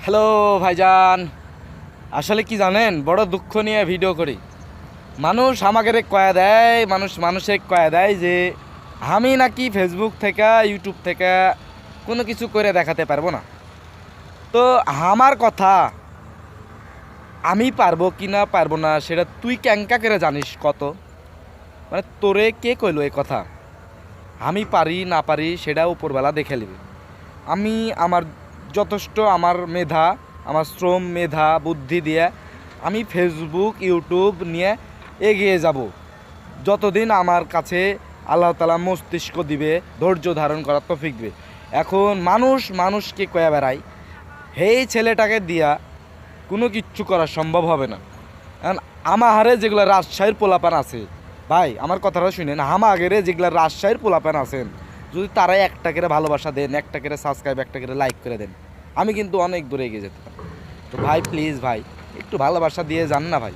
Hello ভাইজান, আসলে কি জানেন, বড় দুঃখ নিয়ে ভিডিও করি। মানুষ আমাকে কয়া দেয়, মানুষে কয়া দেয় যে আমি নাকি ফেসবুক থেকে ইউটিউব থেকে কোনো কিছু করে দেখাতে পারবো না। তো আমার কথা আমি পারবো কি না পারবো না সেটা তুই ক্যাঙ্কা করে জানিস কত? মানে তোরে কে কইলো এই কথা? আমি পারি না পারি সেটা উপরবেলা দেখে নিবি। আমি আমার যথেষ্ট আমার মেধা, আমার শ্রম, মেধা, বুদ্ধি দিয়ে আমি ফেসবুক ইউটিউব নিয়ে এগিয়ে যাব যতদিন আমার কাছে আল্লাহ তাআলা মস্তিষ্ক দিবে, ধৈর্য ধারণ করার তৌফিক দিবে। এখন মানুষকে কয়া বেড়াই, এই ছেলেটাকে দিয়া কোনো কিচ্ছু করা সম্ভব হবে না। কারণ আমারে যেগুলো রাজশাহীর পোলাপান আছে, ভাই আমার কথাটা শুনেন, আমাগেরে যেগুলো রাজশাহীর পোলাপান আছেন, যদি তারাই একটা করে ভালোবাসা দেন, একটা করে সাবস্ক্রাইব, একটা করে লাইক করে দেন, আমি কিন্তু অনেক দূরে এগিয়ে যেতে পারি। তো ভাই প্লিজ ভাই, একটু ভালোবাসা দিয়ে যান না ভাই।